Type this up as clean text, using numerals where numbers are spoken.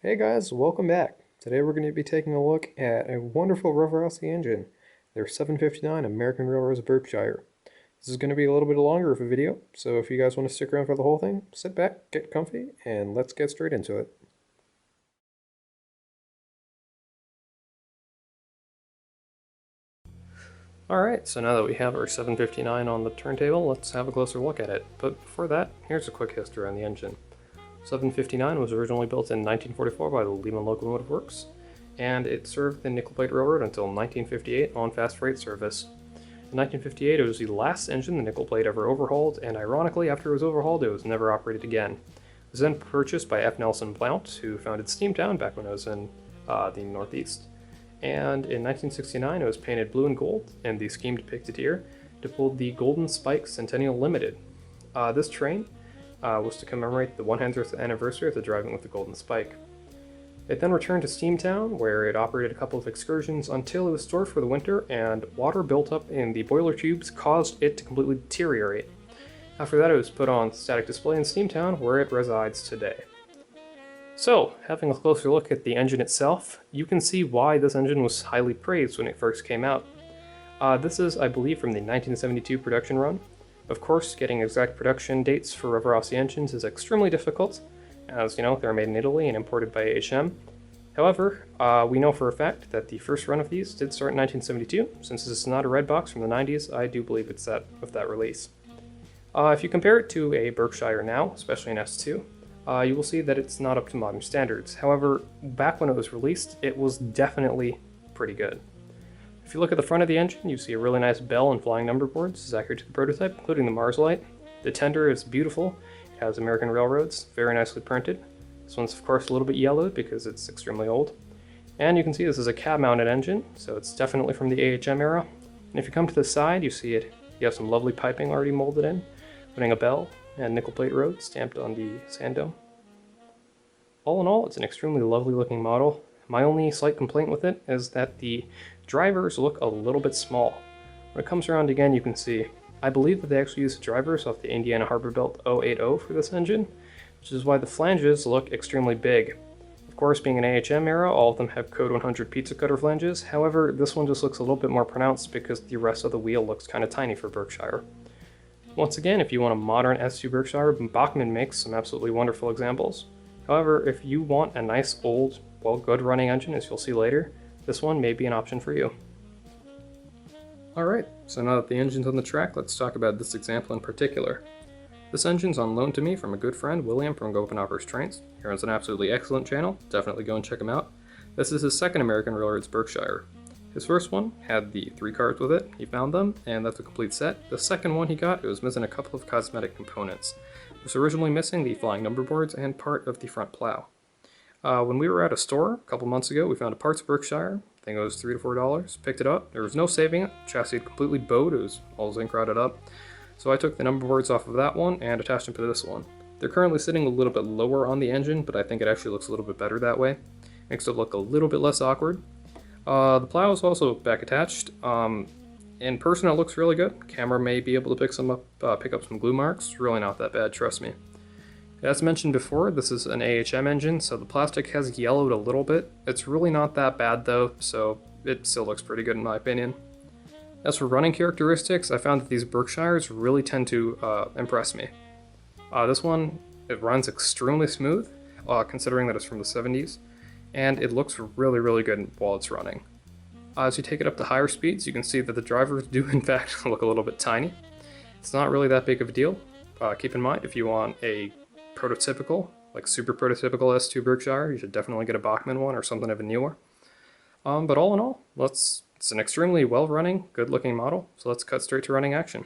Hey guys, welcome back. Today we're going to be taking a look at a wonderful Rivarossi engine, their 759 American Railroads Berkshire. This is going to be a little bit longer of a video, so if you guys want to stick around for the whole thing, sit back, get comfy, and let's get straight into it. Alright, so now that we have our 759 on the turntable, let's have a closer look at it. But before that, here's a quick history on the engine. 759 was originally built in 1944 by the Lehman Locomotive Works, and it served the Nickel Plate Railroad until 1958 on fast freight service. In 1958, it was the last engine the Nickel Plate ever overhauled, and ironically, after it was overhauled, it was never operated again. It was then purchased by F. Nelson Blount, who founded Steamtown back when it was in the Northeast. And in 1969, it was painted blue and gold, and the scheme depicted here depicted the Golden Spike Centennial Limited. This train was to commemorate the 100th anniversary of the driving with the Golden Spike. It then returned to Steamtown, where it operated a couple of excursions until it was stored for the winter, and water built up in the boiler tubes caused it to completely deteriorate. After that, it was put on static display in Steamtown, where it resides today. So, having a closer look at the engine itself, you can see why this engine was highly praised when it first came out. This is, I believe, from the 1972 production run. Of course, getting exact production dates for Rivarossi engines is extremely difficult, as you know, they're made in Italy and imported by AHM. However, we know for a fact that the first run of these did start in 1972. Since this is not a red box from the 90s, I do believe it's of that release. If you compare it to a Berkshire now, especially an S2, you will see that it's not up to modern standards. However, back when it was released, it was definitely pretty good. If you look at the front of the engine, you see a really nice bell and flying number board. This is accurate to the prototype, including the Mars light. The tender is beautiful. It has American Railroads, very nicely printed. This one's of course a little bit yellowed because it's extremely old. And you can see this is a cab-mounted engine, so it's definitely from the AHM era. And if you come to the side, you see it. You have some lovely piping already molded in, putting a bell and nickel plate road stamped on the sand dome. All in all, it's an extremely lovely looking model. My only slight complaint with it is that the drivers look a little bit small. When it comes around again, you can see, I believe that they actually used drivers off the Indiana Harbor Belt 080 for this engine, which is why the flanges look extremely big. Of course, being an AHM era, all of them have Code 100 pizza cutter flanges. However, this one just looks a little bit more pronounced because the rest of the wheel looks kind of tiny for Berkshire. Once again, if you want a modern S2 Berkshire, Bachmann makes some absolutely wonderful examples. However, if you want a nice old, well, good running engine, as you'll see later, this one may be an option for you. Alright, so now that the engine's on the track, let's talk about this example in particular. This engine's on loan to me from a good friend, William from Gopernoper's Trains. He runs an absolutely excellent channel, definitely go and check him out. This is his second American Railroads Berkshire. His first one had the 3 cars with it, he found them, and that's a complete set. The second one he got, it was missing a couple of cosmetic components. It was originally missing the flying number boards and part of the front plow. When we were at a store a couple months ago, we found a parts Berkshire. I think it was $3 to $4. Picked it up. There was no saving it. Chassis had completely bowed. It was all zinc rotted up. So I took the number boards off of that one and attached them to this one. They're currently sitting a little bit lower on the engine, but I think it actually looks a little bit better that way. Makes it look a little bit less awkward. The plow is also back attached. In person, it looks really good. Camera may be able to pick up some glue marks. Really not that bad, trust me. As mentioned before, this is an AHM engine, so the plastic has yellowed a little bit. It's really not that bad though, so it still looks pretty good in my opinion. As for running characteristics, I found that these Berkshires really tend to impress me. This one, it runs extremely smooth, considering that it's from the 70s, and it looks really, really good while it's running. As you take it up to higher speeds, you can see that the drivers do in fact look a little bit tiny. It's not really that big of a deal. Keep in mind, if you want a prototypical, like super prototypical S2 Berkshire, you should definitely get a Bachmann one or something even newer. But all in all, it's an extremely well-running, good-looking model, so let's cut straight to running action.